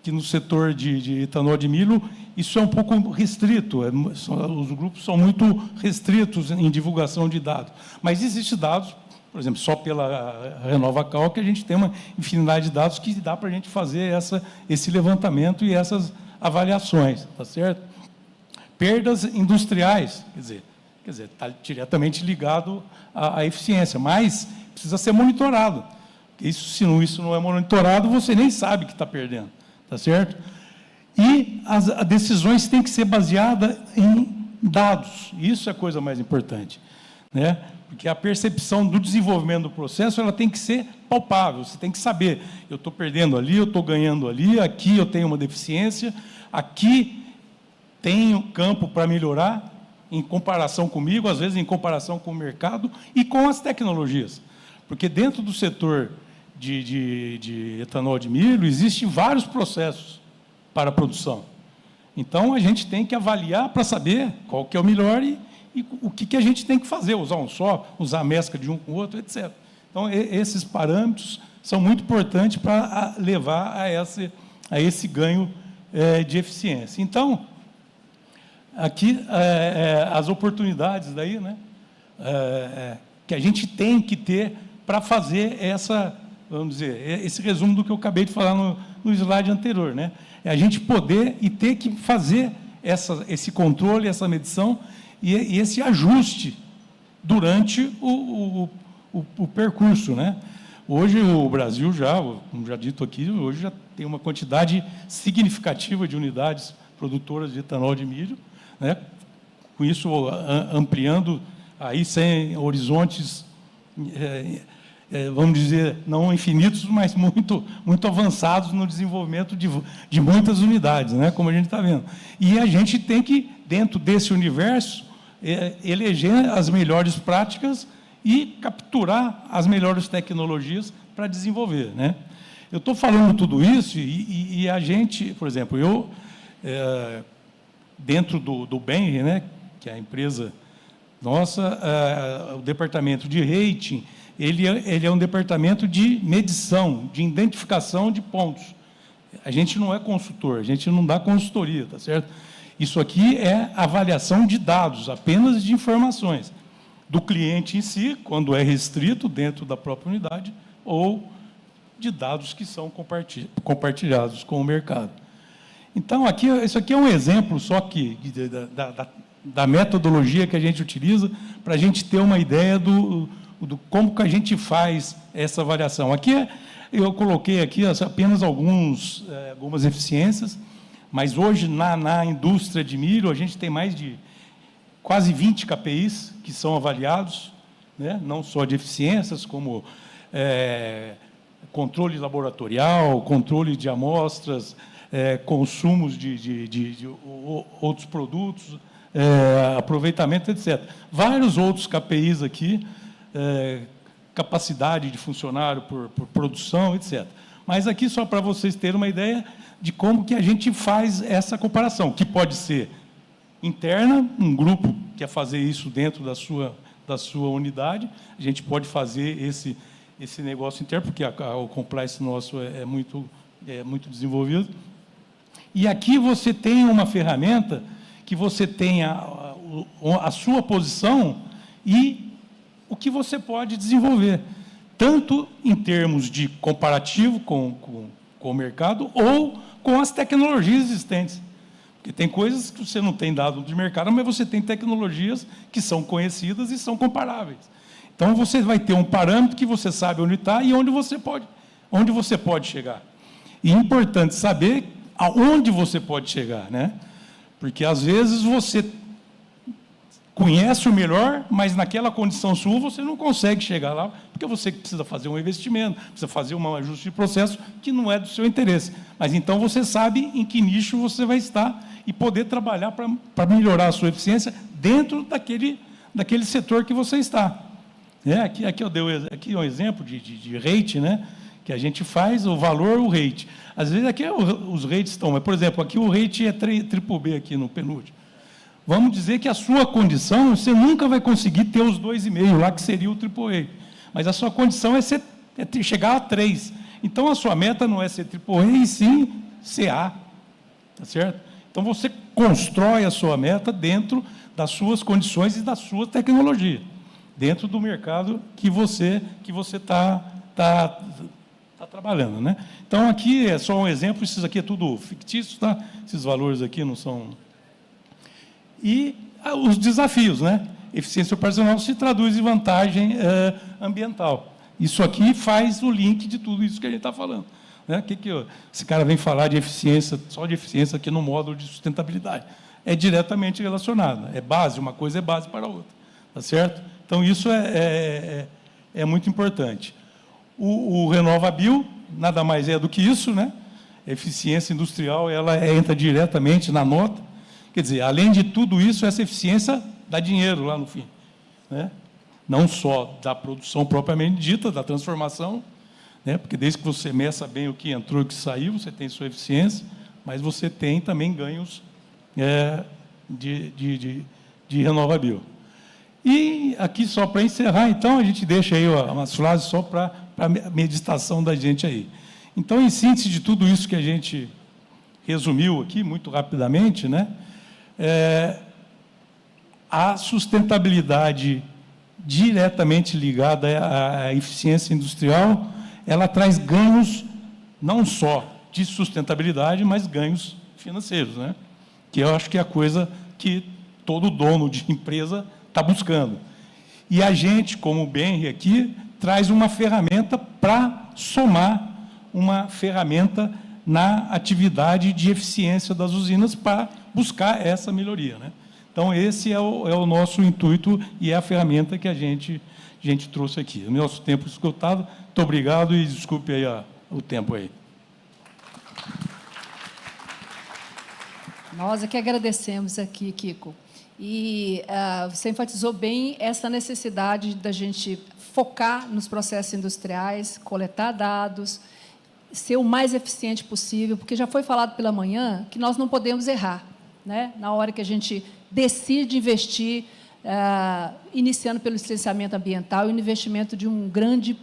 que no setor de etanol de milho, isso é um pouco restrito, os grupos são muito restritos em divulgação de dados, mas existem dados, por exemplo, só pela RenovaCal, que a gente tem uma infinidade de dados que dá para a gente fazer esse levantamento e essas avaliações, tá certo? Perdas industriais, quer dizer, está diretamente ligado à eficiência, mas precisa ser monitorado. Se isso não é monitorado, você nem sabe que está perdendo, tá certo? E as decisões têm que ser baseadas em dados, isso é a coisa mais importante, né? Porque a percepção do desenvolvimento do processo, ela tem que ser palpável, você tem que saber, eu estou perdendo ali, eu estou ganhando ali, aqui eu tenho uma deficiência, aqui tenho campo para melhorar, em comparação comigo, às vezes em comparação com o mercado e com as tecnologias. Porque dentro do setor de etanol de milho, existem vários processos para a produção. Então, a gente tem que avaliar para saber qual que é o melhor e o que a gente tem que fazer, usar um só, usar a mescla de um com o outro, etc. Então, esses parâmetros são muito importantes para levar a esse ganho de eficiência. Então, aqui, as oportunidades daí, né, que a gente tem que ter para fazer vamos dizer, esse resumo do que eu acabei de falar no slide anterior, né? É a gente poder e ter que fazer esse controle, essa medição e esse ajuste durante o percurso, né? Hoje, o Brasil como já dito aqui, hoje já tem uma quantidade significativa de unidades produtoras de etanol de milho, né? Com isso, ampliando aí sem horizontes, vamos dizer, não infinitos, mas muito avançados no desenvolvimento de muitas unidades, né? Como a gente está vendo. E a gente tem que, dentro desse universo, eleger as melhores práticas e capturar as melhores tecnologias para desenvolver, né? Eu estou falando tudo isso e a gente, por exemplo, dentro do BENRE, né, que é a empresa nossa, o departamento de rating, ele é um departamento de medição, de identificação de pontos. A gente não é consultor, a gente não dá consultoria, tá certo? Isso aqui é avaliação de dados, apenas de informações, do cliente em si, quando é restrito dentro da própria unidade, ou de dados que são compartilhados com o mercado. Então, isso aqui é um exemplo só da metodologia que a gente utiliza para a gente ter uma ideia do como que a gente faz essa avaliação. Aqui, eu coloquei aqui apenas algumas eficiências, mas hoje, na indústria de milho, a gente tem mais de quase 20 KPIs que são avaliados, né? Não só de eficiências, como controle laboratorial, controle de amostras, consumos de outros produtos, aproveitamento, etc. Vários outros KPIs aqui, capacidade de funcionário por produção, etc. Mas aqui, só para vocês terem uma ideia de como que a gente faz essa comparação, que pode ser interna, um grupo quer fazer isso dentro da sua unidade, a gente pode fazer esse negócio interno, porque o compliance nosso é muito desenvolvido. E aqui você tem uma ferramenta que você tem a sua posição e o que você pode desenvolver, tanto em termos de comparativo com o mercado ou com as tecnologias existentes. Porque tem coisas que você não tem dado de mercado, mas você tem tecnologias que são conhecidas e são comparáveis. Então, você vai ter um parâmetro que você sabe onde está e onde você pode chegar. E é importante saber aonde você pode chegar, né? Porque, às vezes, você conhece o melhor, mas naquela condição sua você não consegue chegar lá, porque você precisa fazer um investimento, precisa fazer um ajuste de processo que não é do seu interesse. Mas, então, você sabe em que nicho você vai estar e poder trabalhar para melhorar a sua eficiência dentro daquele setor que você está. Aqui eu dei um exemplo de rate, né, que a gente faz, o valor, o rate. Às vezes, aqui os rates estão, mas, por exemplo, aqui o rate é triple B, aqui no penúltimo. Vamos dizer que a sua condição, você nunca vai conseguir ter os 2,5 lá, que seria o AAA. Mas a sua condição é chegar a 3. Então, a sua meta não é ser AAA, e sim CA. Tá certo? Então, você constrói a sua meta dentro das suas condições e da sua tecnologia, dentro do mercado que você está trabalhando, né? Então, aqui é só um exemplo, isso aqui é tudo fictício, tá? Esses valores aqui não são... E os desafios, né? Eficiência operacional se traduz em vantagem ambiental. Isso aqui faz o link de tudo isso que a gente está falando, né? Esse cara vem falar de eficiência, só de eficiência aqui no módulo de sustentabilidade. É diretamente relacionado. É base, uma coisa é base para a outra. Tá certo? Então, isso é muito importante. O RenovaBio nada mais é do que isso, né? A eficiência industrial, ela entra diretamente na nota. Quer dizer, além de tudo isso, essa eficiência dá dinheiro lá no fim, né? Não só da produção propriamente dita, da transformação, né? Porque desde que você meça bem o que entrou e o que saiu, você tem sua eficiência, mas você tem também ganhos de RenovaBio. E aqui, só para encerrar, então, a gente deixa aí umas frases só para a meditação da gente aí. Então, em síntese de tudo isso que a gente resumiu aqui, muito rapidamente, né? A sustentabilidade diretamente ligada à eficiência industrial, ela traz ganhos não só de sustentabilidade, mas ganhos financeiros, né? Que eu acho que é a coisa que todo dono de empresa está buscando. E a gente, como o BENRE aqui, traz uma ferramenta para somar uma ferramenta na atividade de eficiência das usinas para buscar essa melhoria, né? Então, esse é o nosso intuito e é a ferramenta que a gente trouxe aqui. O nosso tempo esgotado. Muito obrigado e desculpe aí o tempo aí. Nós é que agradecemos aqui, Kiko. E você enfatizou bem essa necessidade da gente focar nos processos industriais, coletar dados, ser o mais eficiente possível, porque já foi falado pela manhã que nós não podemos errar, né? Na hora que a gente decide investir, iniciando pelo licenciamento ambiental e o investimento de um grande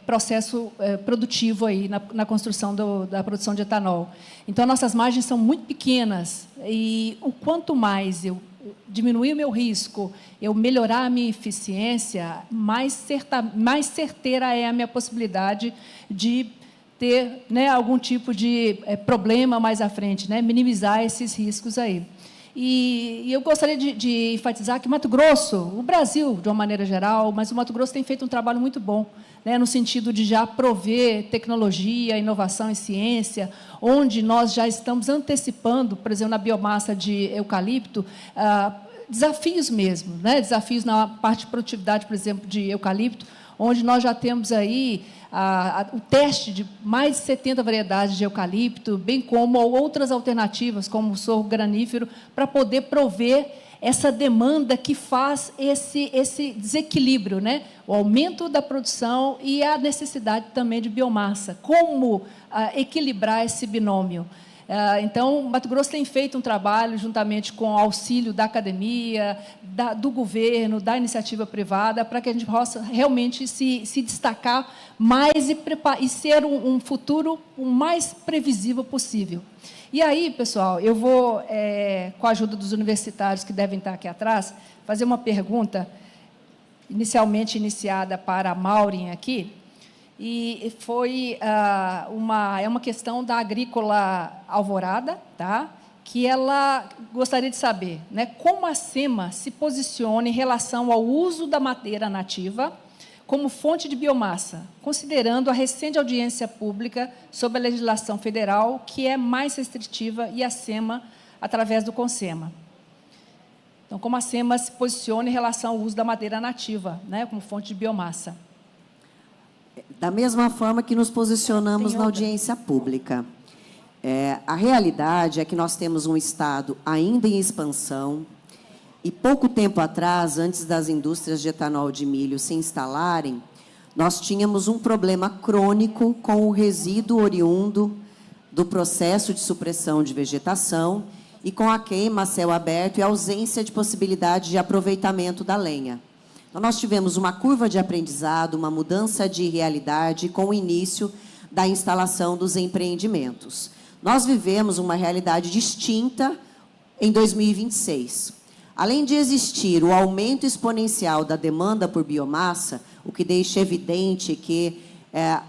processo produtivo aí na construção da produção de etanol. Então, nossas margens são muito pequenas e o quanto mais eu diminuir o meu risco, eu melhorar a minha eficiência, mais certeira é a minha possibilidade de ter, né, algum tipo de problema mais à frente, né, minimizar esses riscos aí. E eu gostaria de enfatizar que Mato Grosso, o Brasil, de uma maneira geral, mas o Mato Grosso tem feito um trabalho muito bom, né, no sentido de já prover tecnologia, inovação e ciência, onde nós já estamos antecipando, por exemplo, na biomassa de eucalipto, desafios mesmo, né, desafios na parte de produtividade, por exemplo, de eucalipto, onde nós já temos aí o teste de mais de 70 variedades de eucalipto, bem como outras alternativas, como o sorgo granífero, para poder prover essa demanda que faz esse desequilíbrio, né? O aumento da produção e a necessidade também de biomassa. Como equilibrar esse binômio? Então, Mato Grosso tem feito um trabalho, juntamente com o auxílio da academia, do governo, da iniciativa privada, para que a gente possa realmente se destacar mais e ser um futuro o mais previsível possível. E aí, pessoal, eu vou, com a ajuda dos universitários que devem estar aqui atrás, fazer uma pergunta, inicialmente iniciada para a Maureen aqui, e foi uma questão da Agrícola Alvorada, tá? Que ela gostaria de saber, né, como a SEMA se posiciona em relação ao uso da madeira nativa como fonte de biomassa, considerando a recente audiência pública sobre a legislação federal, que é mais restritiva, e a SEMA, através do CONSEMA. Então, como a SEMA se posiciona em relação ao uso da madeira nativa, né, como fonte de biomassa? Da mesma forma que nos posicionamos na audiência pública. A realidade é que nós temos um Estado ainda em expansão, e pouco tempo atrás, antes das indústrias de etanol de milho se instalarem, nós tínhamos um problema crônico com o resíduo oriundo do processo de supressão de vegetação e com a queima a céu aberto e a ausência de possibilidade de aproveitamento da lenha. Então, nós tivemos uma curva de aprendizado, uma mudança de realidade com o início da instalação dos empreendimentos. Nós vivemos uma realidade distinta em 2026. Além de existir o aumento exponencial da demanda por biomassa, o que deixa evidente que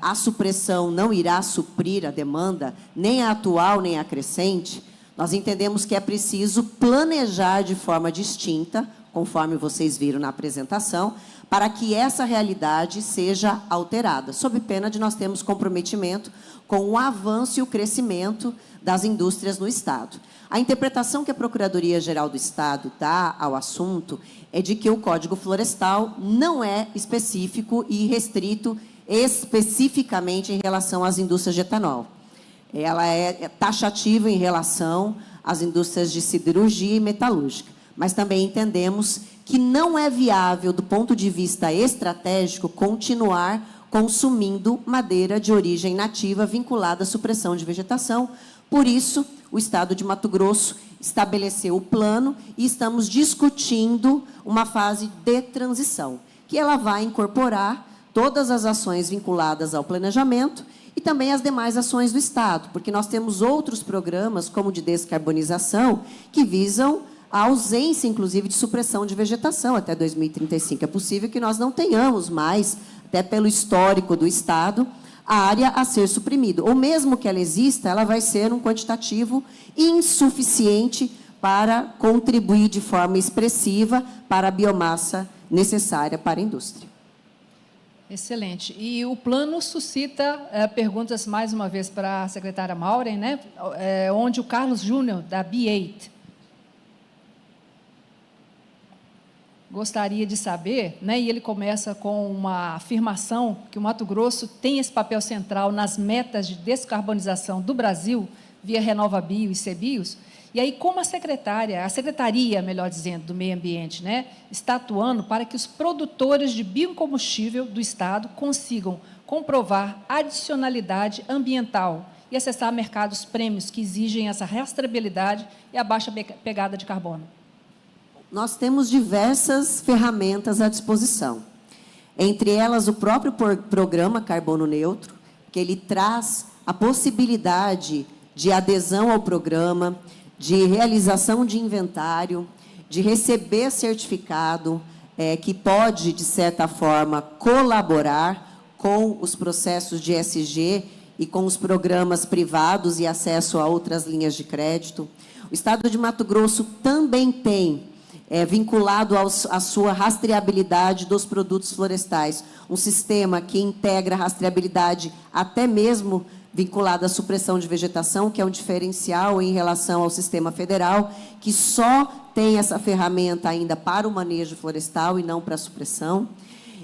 a supressão não irá suprir a demanda, nem a atual, nem a crescente, nós entendemos que é preciso planejar de forma distinta, conforme vocês viram na apresentação, para que essa realidade seja alterada, sob pena de nós termos comprometimento com o avanço e o crescimento das indústrias no Estado. A interpretação que a Procuradoria-Geral do Estado dá ao assunto é de que o Código Florestal não é específico e restrito especificamente em relação às indústrias de etanol. Ela é taxativa em relação às indústrias de siderurgia e metalúrgica. Mas também entendemos que não é viável, do ponto de vista estratégico, continuar consumindo madeira de origem nativa vinculada à supressão de vegetação. Por isso, o Estado de Mato Grosso estabeleceu o plano e estamos discutindo uma fase de transição, que ela vai incorporar todas as ações vinculadas ao planejamento e também as demais ações do Estado, porque nós temos outros programas, como de descarbonização, que visam a ausência, inclusive, de supressão de vegetação até 2035. É possível que nós não tenhamos mais, até pelo histórico do Estado, a área a ser suprimida. Ou mesmo que ela exista, ela vai ser um quantitativo insuficiente para contribuir de forma expressiva para a biomassa necessária para a indústria. Excelente. E o plano suscita perguntas, mais uma vez, para a secretária Maureen, né? Onde o Carlos Júnior, da B8, gostaria de saber, né, e ele começa com uma afirmação que o Mato Grosso tem esse papel central nas metas de descarbonização do Brasil, via RenovaBio e CBios, e aí como a secretaria, melhor dizendo, do meio ambiente, né, está atuando para que os produtores de biocombustível do Estado consigam comprovar adicionalidade ambiental e acessar mercados prêmios que exigem essa rastreabilidade e a baixa pegada de carbono. Nós temos diversas ferramentas à disposição. entre elas o próprio programa Carbono Neutro, que ele traz a possibilidade de adesão ao programa, de realização de inventário, de receber certificado, que pode, de certa forma, colaborar com os processos de ESG e com os programas privados e acesso a outras linhas de crédito. O Estado de Mato Grosso também tem, vinculado à sua rastreabilidade dos produtos florestais, um sistema que integra a rastreabilidade até mesmo vinculado à supressão de vegetação, que é um diferencial em relação ao sistema federal, que só tem essa ferramenta ainda para o manejo florestal e não para a supressão.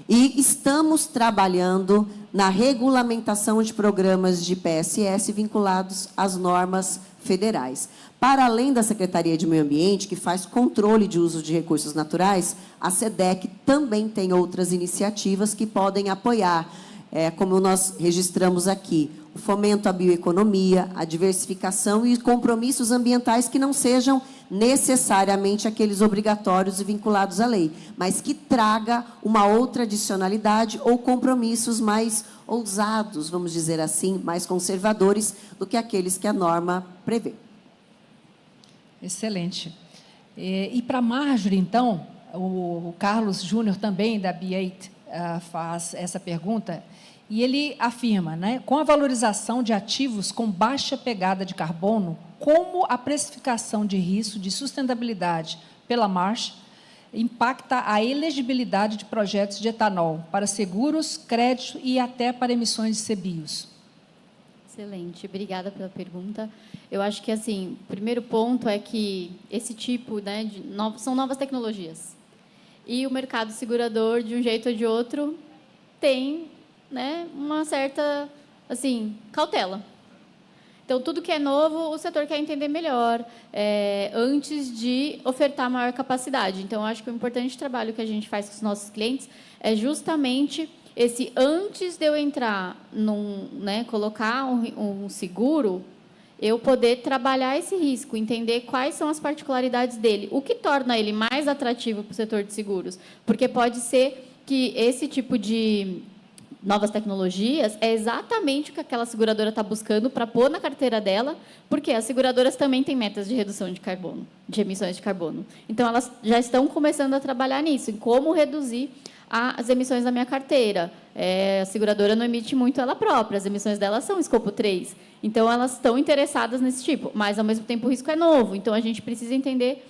E estamos trabalhando na regulamentação de programas de PSS vinculados às normas federais. Para além da Secretaria de Meio Ambiente, que faz controle de uso de recursos naturais, a SEDEC também tem outras iniciativas que podem apoiar, como nós registramos aqui, o fomento à bioeconomia, a diversificação e compromissos ambientais que não sejam necessariamente aqueles obrigatórios e vinculados à lei, mas que traga uma outra adicionalidade ou compromissos mais ousados, vamos dizer assim, mais conservadores do que aqueles que a norma prevê. Excelente. E para a Marjorie, então, o Carlos Júnior também, da B8, faz essa pergunta, e ele afirma, né, com a valorização de ativos com baixa pegada de carbono, como a precificação de risco de sustentabilidade pela Marsh impacta a elegibilidade de projetos de etanol para seguros, crédito e até para emissões de CBIOS? Excelente, obrigada pela pergunta. Eu acho que, assim, o primeiro ponto é que esse tipo, né, são novas tecnologias. E o mercado segurador, de um jeito ou de outro, tem, né, uma certa, assim, cautela. Então, tudo que é novo, o setor quer entender melhor, antes de ofertar maior capacidade. Então, eu acho que o importante trabalho que a gente faz com os nossos clientes é justamente esse, antes de eu entrar, colocar um seguro, eu poder trabalhar esse risco, entender quais são as particularidades dele, o que torna ele mais atrativo para o setor de seguros. Porque pode ser que esse tipo de novas tecnologias é exatamente o que aquela seguradora está buscando para pôr na carteira dela, porque as seguradoras também têm metas de redução de carbono, de emissões de carbono. Então, elas já estão começando a trabalhar nisso, em como reduzir as emissões da minha carteira. A seguradora não emite muito ela própria, as emissões dela são escopo 3. Então, elas estão interessadas nesse tipo, mas, ao mesmo tempo, o risco é novo. Então, a gente precisa entender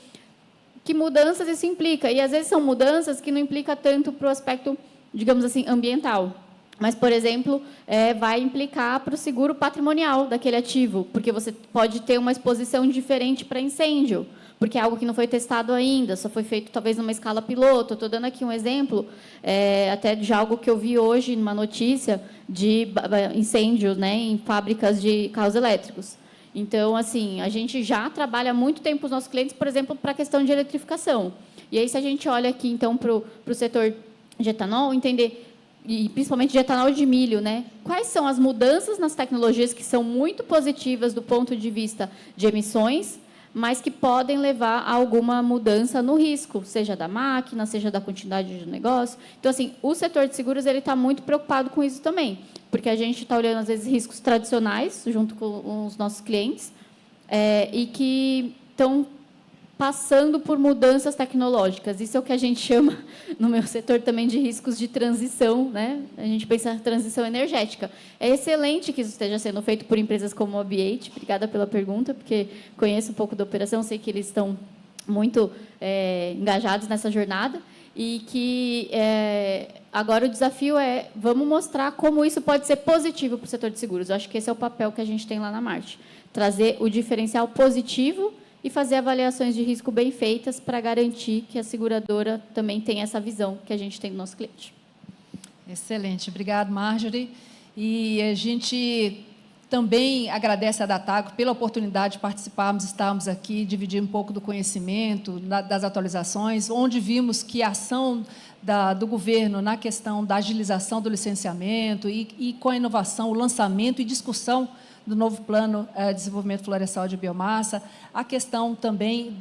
que mudanças isso implica. E, às vezes, são mudanças que não implicam tanto para o aspecto, digamos assim, ambiental. Mas, por exemplo, vai implicar para o seguro patrimonial daquele ativo, porque você pode ter uma exposição diferente para incêndio, porque é algo que não foi testado ainda, só foi feito talvez numa escala piloto. Estou dando aqui um exemplo, até de algo que eu vi hoje numa notícia de incêndios, né, em fábricas de carros elétricos. Então, assim, a gente já trabalha há muito tempo com os nossos clientes, por exemplo, para a questão de eletrificação. E aí, se a gente olha aqui, então, para o setor de etanol, entender, e principalmente de etanol de milho, né? Quais são as mudanças nas tecnologias que são muito positivas do ponto de vista de emissões, mas que podem levar a alguma mudança no risco, seja da máquina, seja da continuidade do negócio. Então, assim, o setor de seguros ele está muito preocupado com isso também, porque a gente está olhando, às vezes, riscos tradicionais, junto com os nossos clientes, e que estão passando por mudanças tecnológicas. Isso é o que a gente chama, no meu setor, também de riscos de transição, né? A gente pensa em transição energética. É excelente que isso esteja sendo feito por empresas como a B8. Obrigada pela pergunta, porque conheço um pouco da operação, sei que eles estão muito engajados nessa jornada, e que agora o desafio vamos mostrar como isso pode ser positivo para o setor de seguros. Eu acho que esse é o papel que a gente tem lá na Marsh, trazer o diferencial positivo e fazer avaliações de risco bem feitas para garantir que a seguradora também tenha essa visão que a gente tem do nosso cliente. Excelente. Obrigado, Marjorie. E a gente também agradece a Datagro pela oportunidade de participarmos, estarmos aqui, dividir um pouco do conhecimento, das atualizações, onde vimos que a ação do governo na questão da agilização do licenciamento e com a inovação, o lançamento e discussão do novo plano de desenvolvimento florestal de biomassa, a questão também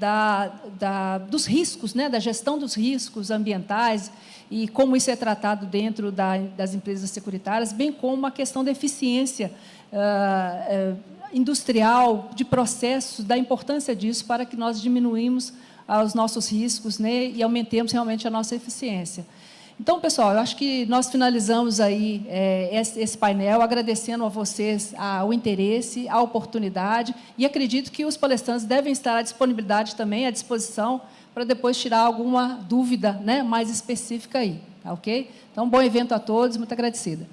dos riscos, né, da gestão dos riscos ambientais e como isso é tratado dentro das empresas securitárias, bem como a questão da eficiência industrial, de processos, da importância disso para que nós diminuímos os nossos riscos, né, e aumentemos realmente a nossa eficiência. Então, pessoal, eu acho que nós finalizamos aí esse painel, agradecendo a vocês o interesse, a oportunidade, e acredito que os palestrantes devem estar à disponibilidade também, à disposição, para depois tirar alguma dúvida, né, mais específica aí, tá ok? Então, bom evento a todos, muito agradecida.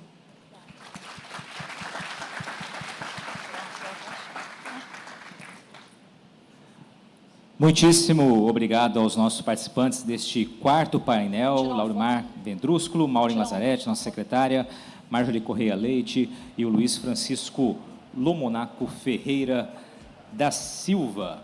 Muitíssimo obrigado aos nossos participantes deste 4º painel, Laurimar Vendrúsculo, Maureen Lazarete, nossa secretária, Marjorie Correia Leite e o Luiz Francisco Lomonaco Ferreira da Silva.